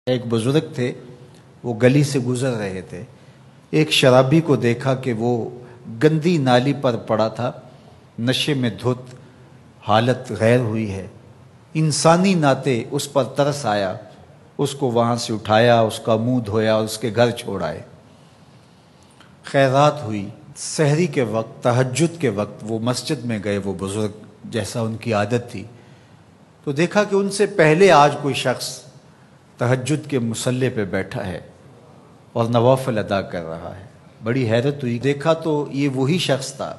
ایک بزرگ تھے، وہ گلی سے گزر رہے تھے، ایک شرابی کو دیکھا کہ وہ گندی نالی پر پڑا تھا، نشے میں دھت، حالت غیر ہوئی ہے۔ انسانی ناطے اس پر ترس آیا، اس کو وہاں سے اٹھایا، اس کا منہ دھویا اور اس کے گھر چھوڑ آئے۔ خیرات ہوئی، سحری کے وقت، تہجد کے وقت وہ مسجد میں گئے، وہ بزرگ جیسا ان کی عادت تھی، تو دیکھا کہ ان سے پہلے آج کوئی شخص تہجد کے مصلی پہ بیٹھا ہے اور نوافل ادا کر رہا ہے۔ بڑی حیرت ہوئی، دیکھا تو یہ وہی شخص تھا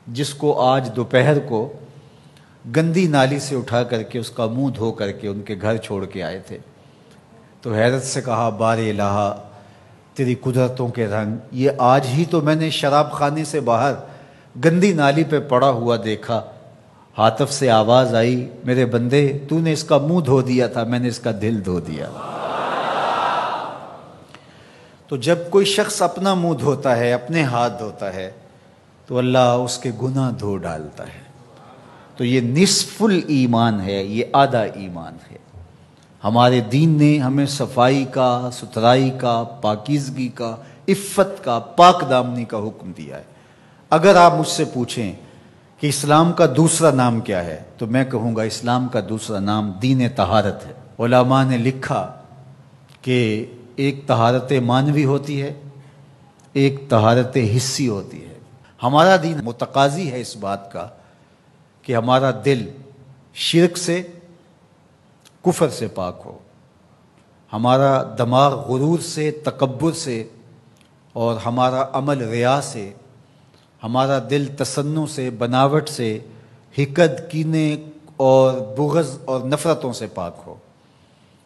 جس کو آج دوپہر کو گندی نالی سے اٹھا کر کے اس کا منہ دھو کر کے ان کے گھر چھوڑ کے آئے تھے۔ تو حیرت سے کہا، بار الہ تیری قدرتوں کے رنگ، یہ آج ہی تو میں نے شراب خانے سے باہر گندی نالی پہ پڑا ہوا دیکھا۔ ہاتف سے آواز آئی، میرے بندے تو نے اس کا منہ دھو دیا تھا، میں نے اس کا دل دھو دیا۔ تو جب کوئی شخص اپنا منہ دھوتا ہے، اپنے ہاتھ دھوتا ہے، تو اللہ اس کے گناہ دھو ڈالتا ہے۔ تو یہ نصف الایمان ہے، یہ آدھا ایمان ہے۔ ہمارے دین نے ہمیں صفائی کا، ستھرائی کا، پاکیزگی کا، عفت کا، پاک دامنی کا حکم دیا ہے۔ اگر آپ مجھ سے پوچھیں کہ اسلام کا دوسرا نام کیا ہے، تو میں کہوں گا اسلام کا دوسرا نام دین طہارت ہے۔ علماء نے لکھا کہ ایک طہارت معنوی ہوتی ہے، ایک طہارت حسی ہوتی ہے۔ ہمارا دین متقاضی ہے اس بات کا کہ ہمارا دل شرک سے، کفر سے پاک ہو، ہمارا دماغ غرور سے، تکبر سے، اور ہمارا عمل ریا سے، ہمارا دل تصنع سے، بناوٹ سے، حقد، کینے اور بغض اور نفرتوں سے پاک ہو۔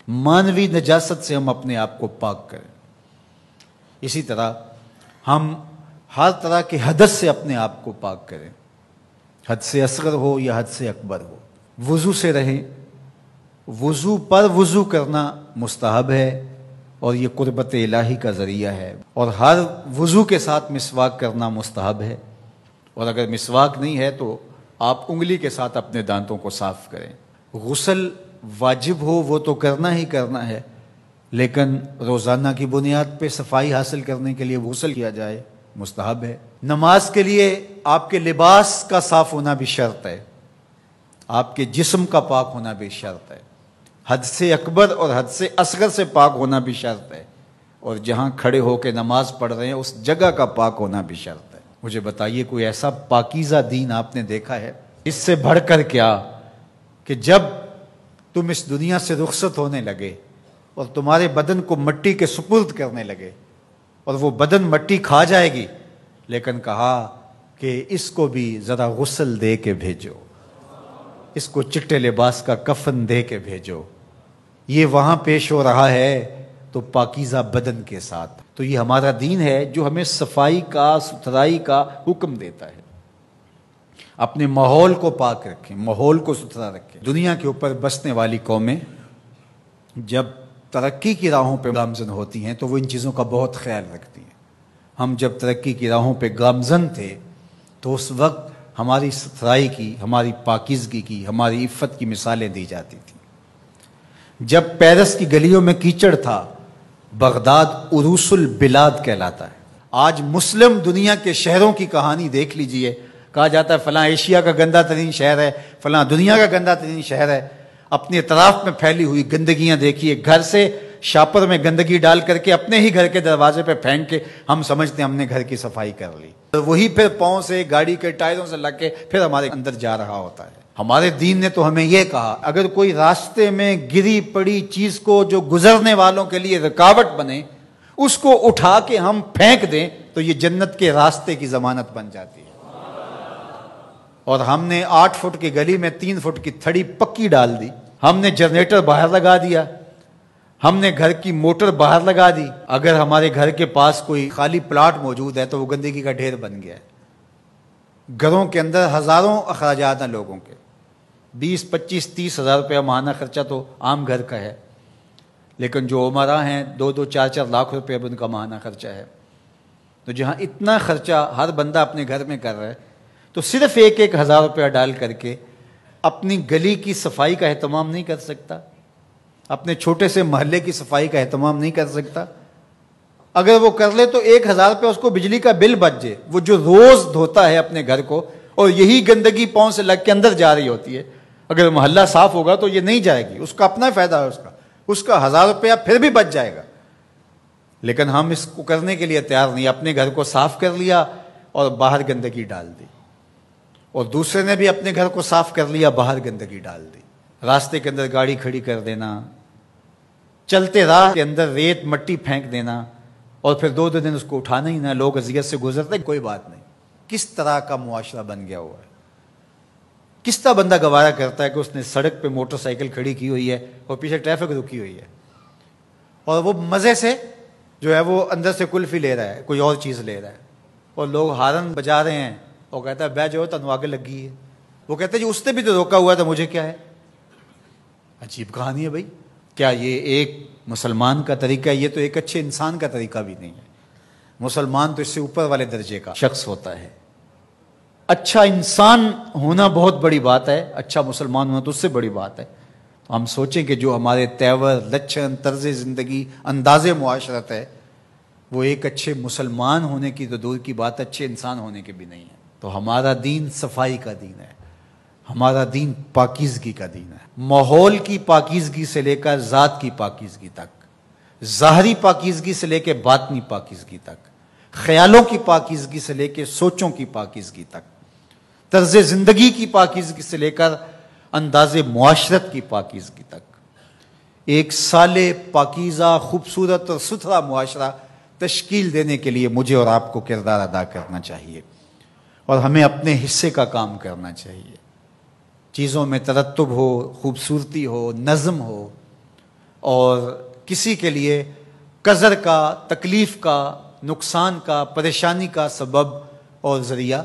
مانوی نجاست سے ہم اپنے آپ کو پاک کریں۔ اسی طرح ہم ہر طرح کے حدث سے اپنے آپ کو پاک کریں، حد سے اصغر ہو یا حد سے اکبر ہو۔ وضو سے رہیں، وضو پر وضو کرنا مستحب ہے اور یہ قربت الہی کا ذریعہ ہے، اور ہر وضو کے ساتھ مسواک کرنا مستحب ہے، اور اگر مسواک نہیں ہے تو آپ انگلی کے ساتھ اپنے دانتوں کو صاف کریں۔ غسل واجب ہو وہ تو کرنا ہی کرنا ہے، لیکن روزانہ کی بنیاد پہ صفائی حاصل کرنے کے لیے غسل کیا جائے، مستحب ہے۔ نماز کے لیے آپ کے لباس کا صاف ہونا بھی شرط ہے، آپ کے جسم کا پاک ہونا بھی شرط ہے، حد سے اکبر اور حد سے اصغر سے پاک ہونا بھی شرط ہے، اور جہاں کھڑے ہو کے نماز پڑھ رہے ہیں اس جگہ کا پاک ہونا بھی شرط ہے۔ مجھے بتائیے کوئی ایسا پاکیزہ دین آپ نے دیکھا ہے؟ اس سے بڑھ کر کیا کہ جب تم اس دنیا سے رخصت ہونے لگے اور تمہارے بدن کو مٹی کے سپرد کرنے لگے، اور وہ بدن مٹی کھا جائے گی، لیکن کہا کہ اس کو بھی ذرا غسل دے کے بھیجو، اس کو چٹے لباس کا کفن دے کے بھیجو۔ یہ وہاں پیش ہو رہا ہے تو پاکیزہ بدن کے ساتھ۔ تو یہ ہمارا دین ہے جو ہمیں صفائی کا، ستھرائی کا حکم دیتا ہے۔ اپنے ماحول کو پاک رکھیں، ماحول کو ستھرا رکھیں۔ دنیا کے اوپر بسنے والی قومیں جب ترقی کی راہوں پہ گامزن ہوتی ہیں تو وہ ان چیزوں کا بہت خیال رکھتی ہیں۔ ہم جب ترقی کی راہوں پہ گامزن تھے تو اس وقت ہماری ستھرائی کی، ہماری پاکیزگی کی، ہماری عفت کی مثالیں دی جاتی تھیں۔ جب پیرس کی گلیوں میں کیچڑ تھا، بغداد عروس البلاد کہلاتا ہے۔ آج مسلم دنیا کے شہروں کی کہانی دیکھ لیجئے، کہا جاتا ہے فلاں ایشیا کا گندہ ترین شہر ہے، فلاں دنیا کا گندہ ترین شہر ہے۔ اپنے اطراف میں پھیلی ہوئی گندگیاں دیکھیے، گھر سے شاپر میں گندگی ڈال کر کے اپنے ہی گھر کے دروازے پہ پھینک کے ہم سمجھتے ہیں ہم نے گھر کی صفائی کر لی، وہی پھر پاؤں سے، گاڑی کے ٹائروں سے لگ کے پھر ہمارے اندر جا رہا ہوتا ہے۔ ہمارے دین نے تو ہمیں یہ کہا، اگر کوئی راستے میں گری پڑی چیز کو جو گزرنے والوں کے لیے رکاوٹ بنے، اس کو اٹھا کے ہم پھینک دیں تو یہ جنت کے راستے کی ضمانت بن جاتی ہے۔ اور ہم نے 8 فٹ کی گلی میں 3 فٹ کی تھڑی پکی ڈال دی، ہم نے جنریٹر باہر لگا دیا، ہم نے گھر کی موٹر باہر لگا دی۔ اگر ہمارے گھر کے پاس کوئی خالی پلاٹ موجود ہے تو وہ گندگی کا ڈھیر بن گیا ہے۔ گھروں کے اندر ہزاروں اخراجات ہیں لوگوں کے، 20، 25، 30 ہزار روپیہ ماہانہ خرچہ تو عام گھر کا ہے، لیکن جو عمرا ہیں 2-2، 4-4 لاکھ روپے اب ان کا ماہانہ خرچہ ہے۔ تو جہاں اتنا خرچہ ہر بندہ اپنے گھر میں کر رہا ہے، تو صرف 1-1 ہزار روپیہ ڈال کر کے اپنی گلی کی صفائی کا اہتمام نہیں کر سکتا؟ اپنے چھوٹے سے محلے کی صفائی کا اہتمام نہیں کر سکتا؟ اگر وہ کر لے تو 1000 روپے اس کو بجلی کا بل بچ جائے. وہ جو روز دھوتا ہے اپنے گھر کو اور یہی گندگی پاؤں سے لگ کے اندر جا رہی ہوتی ہے، اگر محلہ صاف ہوگا تو یہ نہیں جائے گی. اس کا اپنا فائدہ ہے، اس کا 1000 روپیہ پھر بھی بچ جائے گا. لیکن ہم اس کو کرنے کے لیے تیار نہیں. اپنے گھر کو صاف کر لیا اور باہر گندگی ڈال دی، اور دوسرے نے بھی اپنے گھر کو صاف کر لیا، باہر گندگی ڈال دی. راستے کے اندر گاڑی کھڑی کر دینا، چلتے راہ کے اندر ریت مٹی پھینک دینا، اور پھر 2 دن اس کو اٹھانا ہی نہ. لوگ اذیت سے گزرتے، کوئی بات نہیں. کس طرح کا معاشرہ بن گیا ہوا ہے؟ کس طرح بندہ گوارا کرتا ہے کہ اس نے سڑک پہ موٹر سائیکل کھڑی کی ہوئی ہے اور پیچھے ٹریفک رکی ہوئی ہے، اور وہ مزے سے جو ہے وہ اندر سے کلفی لے رہا ہے، کوئی اور چیز لے رہا ہے، اور لوگ ہارن بجا رہے ہیں، وہ کہتا ہے بہ جو تنو آگے لگی ہے. وہ کہتے ہیں جی اس نے بھی تو روکا ہوا تھا، مجھے کیا ہے؟ عجیب کہانی ہے بھائی. کیا یہ ایک مسلمان کا طریقہ ہے؟ یہ تو ایک اچھے انسان کا طریقہ بھی نہیں ہے. مسلمان تو اس سے اوپر والے درجے کا شخص ہوتا ہے. اچھا انسان ہونا بہت بڑی بات ہے، اچھا مسلمان ہونا تو اس سے بڑی بات ہے. تو ہم سوچیں کہ جو ہمارے تیور، لچھن، طرز زندگی، انداز معاشرت ہے، وہ ایک اچھے مسلمان ہونے کی تو دور کی بات، اچھے انسان ہونے کی بھی نہیں ہے. تو ہمارا دین صفائی کا دین ہے، ہمارا دین پاکیزگی کا دین ہے. ماحول کی پاکیزگی سے لے کر ذات کی پاکیزگی تک، ظاہری پاکیزگی سے لے کے باطنی پاکیزگی تک، خیالوں کی پاکیزگی سے لے کے سوچوں کی پاکیزگی تک، طرز زندگی کی پاکیزگی سے لے کر انداز معاشرت کی پاکیزگی تک. ایک صالح، پاکیزہ، خوبصورت اور ستھرا معاشرہ تشکیل دینے کے لیے مجھے اور آپ کو کردار ادا کرنا چاہیے، اور ہمیں اپنے حصے کا کام کرنا چاہیے. چیزوں میں ترتب ہو، خوبصورتی ہو، نظم ہو، اور کسی کے لیے قذر کا، تکلیف کا، نقصان کا، پریشانی کا سبب اور ذریعہ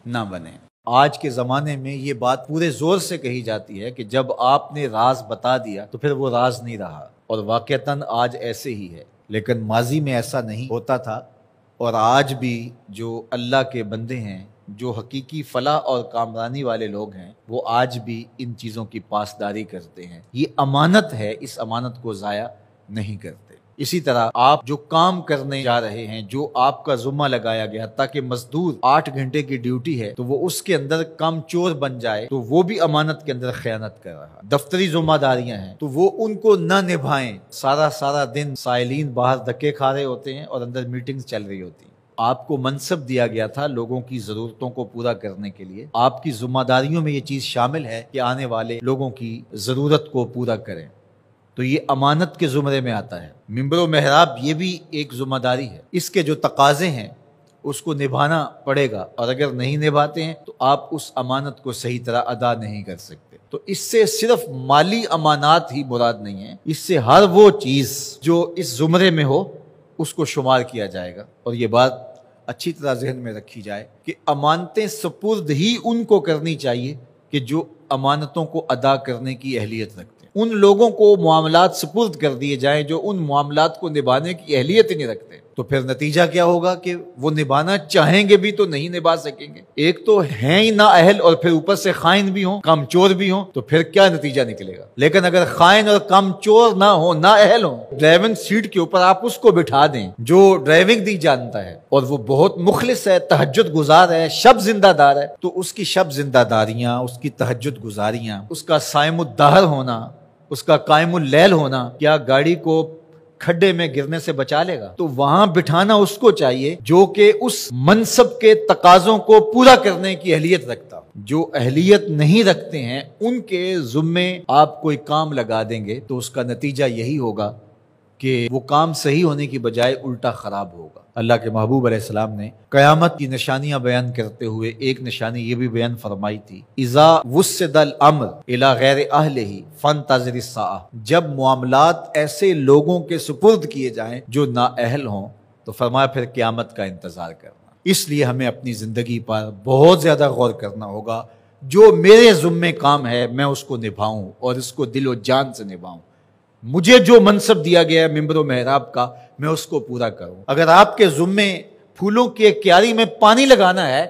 نہ بنے. آج کے زمانے میں یہ بات پورے زور سے کہی جاتی ہے کہ جب آپ نے راز بتا دیا تو پھر وہ راز نہیں رہا، اور واقعتاً آج ایسے ہی ہے. لیکن ماضی میں ایسا نہیں ہوتا تھا، اور آج بھی جو اللہ کے بندے ہیں، جو حقیقی فلاح اور کامرانی والے لوگ ہیں، وہ آج بھی ان چیزوں کی پاسداری کرتے ہیں. یہ امانت ہے، اس امانت کو ضائع نہیں کرتے. اسی طرح آپ جو کام کرنے جا رہے ہیں، جو آپ کا ذمہ لگایا گیا، تاکہ مزدور 8 گھنٹے کی ڈیوٹی ہے تو وہ اس کے اندر کام چور بن جائے تو وہ بھی امانت کے اندر خیانت کر رہا. دفتری ذمہ داریاں ہیں تو وہ ان کو نہ نبھائیں. سارا دن سائلین باہر دھکے کھا رہے ہوتے ہیں اور اندر میٹنگز چل رہی ہوتی ہیں. آپ کو منصب دیا گیا تھا لوگوں کی ضرورتوں کو پورا کرنے کے لیے. آپ کی ذمہ داریوں میں یہ چیز شامل ہے کہ آنے والے لوگوں کی ضرورت کو پورا کریں. تو یہ امانت کے زمرے میں آتا ہے. منبر و محراب یہ بھی ایک ذمہ داری ہے. اس کے جو تقاضے ہیں اس کو نبھانا پڑے گا، اور اگر نہیں نبھاتے ہیں تو آپ اس امانت کو صحیح طرح ادا نہیں کر سکتے. تو اس سے صرف مالی امانات ہی مراد نہیں ہیں، اس سے ہر وہ چیز جو اس زمرے میں ہو اس کو شمار کیا جائے گا. اور یہ بات اچھی طرح ذہن میں رکھی جائے کہ امانتیں سپرد ہی ان کو کرنی چاہیے کہ جو امانتوں کو ادا کرنے کی اہلیت رکھتے ہیں. ان لوگوں کو معاملات سپرد کر دیے جائیں جو ان معاملات کو نبھانے کی اہلیت ہی نہیں رکھتے. تو پھر نتیجہ کیا ہوگا کہ وہ نبھانا چاہیں گے بھی تو نہیں نبھا سکیں گے. ایک تو ہیں ہی نا اہل، اور پھر اوپر سے خائن بھی ہوں، کام چور بھی ہوں، تو پھر کیا نتیجہ نکلے گا. لیکن اگر خائن اور کام چور نہ ہو، نا اہل ہوں، ڈرائیونگ سیٹ کے اوپر آپ اس کو بٹھا دیں جو ڈرائیونگ نہیں جانتا ہے اور وہ بہت مخلص ہے، تہجد گزار ہے، شب زندہ دار ہے، تو اس کی شب زندہ داریاں، اس کی تہجد گزاریاں، اس کا صائم الدہر ہونا، اس کا قائم اللیل ہونا کیا گاڑی کو کھڈے میں گرنے سے بچا لے گا؟ تو وہاں بٹھانا اس کو چاہیے جو کہ اس منصب کے تقاضوں کو پورا کرنے کی اہلیت رکھتا. جو اہلیت نہیں رکھتے ہیں ان کے ذمے آپ کوئی کام لگا دیں گے تو اس کا نتیجہ یہی ہوگا کہ وہ کام صحیح ہونے کی بجائے الٹا خراب ہوگا. اللہ کے محبوب علیہ السلام نے قیامت کی نشانیاں بیان کرتے ہوئے ایک نشانی یہ بھی بیان فرمائی تھی، اذا وسد الامر الی غیر اہلہ فانتظر الساعہ. جب معاملات ایسے لوگوں کے سپرد کیے جائیں جو نااہل ہوں تو فرمایا پھر قیامت کا انتظار کرنا. اس لیے ہمیں اپنی زندگی پر بہت زیادہ غور کرنا ہوگا. جو میرے ذمے کام ہے میں اس کو نبھاؤں اور اس کو دل و جان سے نبھاؤں. مجھے جو منصب دیا گیا ہے منبر و محراب کا میں اس کو پورا کروں. اگر آپ کے ذمے پھولوں کی ایک کیاری میں پانی لگانا ہے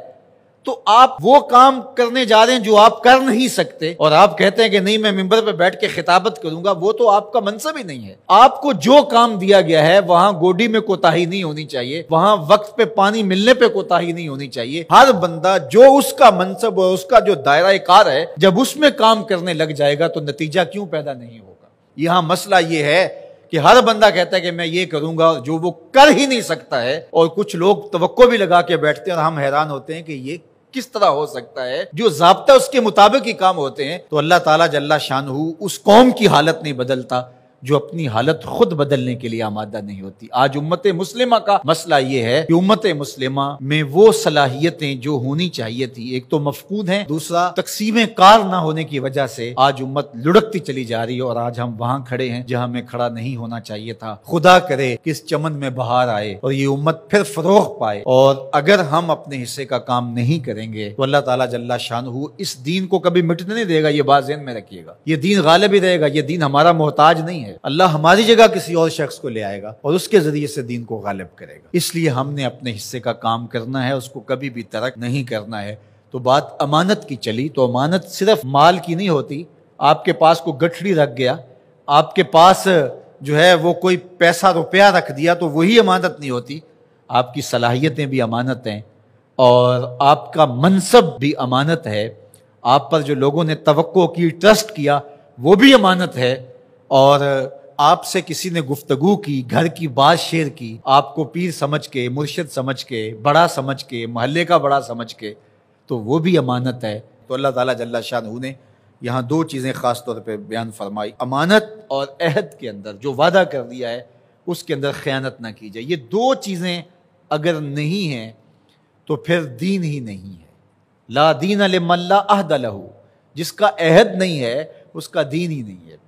تو آپ وہ کام کرنے جا رہے ہیں جو آپ کر نہیں سکتے، اور آپ کہتے ہیں کہ نہیں میں ممبر پہ بیٹھ کے خطابت کروں گا، وہ تو آپ کا منصب ہی نہیں ہے۔ آپ کو جو کام دیا گیا ہے وہاں گوڈی میں کوتاہی نہیں ہونی چاہیے، وہاں وقت پہ پانی ملنے پہ کوتاہی نہیں ہونی چاہیے۔ ہر بندہ جو اس کا منصب اور اس کا جو دائرہ کار ہے، جب اس میں کام کرنے لگ جائے گا تو نتیجہ کیوں پیدا نہیں ہوگا؟ یہاں مسئلہ یہ ہے کہ ہر بندہ کہتا ہے کہ میں یہ کروں گا جو وہ کر ہی نہیں سکتا ہے، اور کچھ لوگ توقع بھی لگا کے بیٹھتے ہیں اور ہم حیران ہوتے ہیں کہ یہ کس طرح ہو سکتا ہے، جو ضابطہ اس کے مطابق ہی کام ہوتے ہیں۔ تو اللہ تعالیٰ جل شانہ اس قوم کی حالت نہیں بدلتا جو اپنی حالت خود بدلنے کے لیے آمادہ نہیں ہوتی۔ آج امت مسلمہ کا مسئلہ یہ ہے کہ امت مسلمہ میں وہ صلاحیتیں جو ہونی چاہیے تھی، ایک تو مفقود ہیں، دوسرا تقسیم کار نہ ہونے کی وجہ سے آج امت لڑکتی چلی جا رہی ہے، اور آج ہم وہاں کھڑے ہیں جہاں ہمیں کھڑا نہیں ہونا چاہیے تھا۔ خدا کرے کہ اس چمن میں بہار آئے اور یہ امت پھر فروغ پائے، اور اگر ہم اپنے حصے کا کام نہیں کریں گے تو اللہ تعالیٰ جل شانہ اس دین کو کبھی مٹنے نہیں دے گا۔ یہ بات ذہن میں رکھیے گا، یہ دین غالب ہی رہے گا، یہ دین ہمارا محتاج نہیں ہے۔ اللہ ہماری جگہ کسی اور شخص کو لے آئے گا اور اس کے ذریعے سے دین کو غالب کرے گا۔ اس لیے ہم نے اپنے حصے کا کام کرنا ہے، اس کو کبھی بھی ترک نہیں کرنا ہے۔ تو بات امانت کی چلی، تو امانت صرف مال کی نہیں ہوتی۔ آپ کے پاس کوئی گٹھڑی رکھ گیا، آپ کے پاس جو ہے وہ کوئی پیسہ روپیہ رکھ دیا تو وہی امانت نہیں ہوتی۔ آپ کی صلاحیتیں بھی امانت ہیں، اور آپ کا منصب بھی امانت ہے۔ آپ پر جو لوگوں نے توقع کی، ٹرسٹ کیا، وہ بھی امانت ہے۔ اور آپ سے کسی نے گفتگو کی، گھر کی بات شیئر کی، آپ کو پیر سمجھ کے، مرشد سمجھ کے، بڑا سمجھ کے، محلے کا بڑا سمجھ کے، تو وہ بھی امانت ہے۔ تو اللہ تعالیٰ جل شانہ نے یہاں دو چیزیں خاص طور پہ بیان فرمائی، امانت اور عہد کے اندر جو وعدہ کر دیا ہے اس کے اندر خیانت نہ کی جائے۔ یہ دو چیزیں اگر نہیں ہیں تو پھر دین ہی نہیں ہے۔ لا دین لمن لا عہد لہ، جس کا عہد نہیں ہے اس کا دین ہی نہیں ہے۔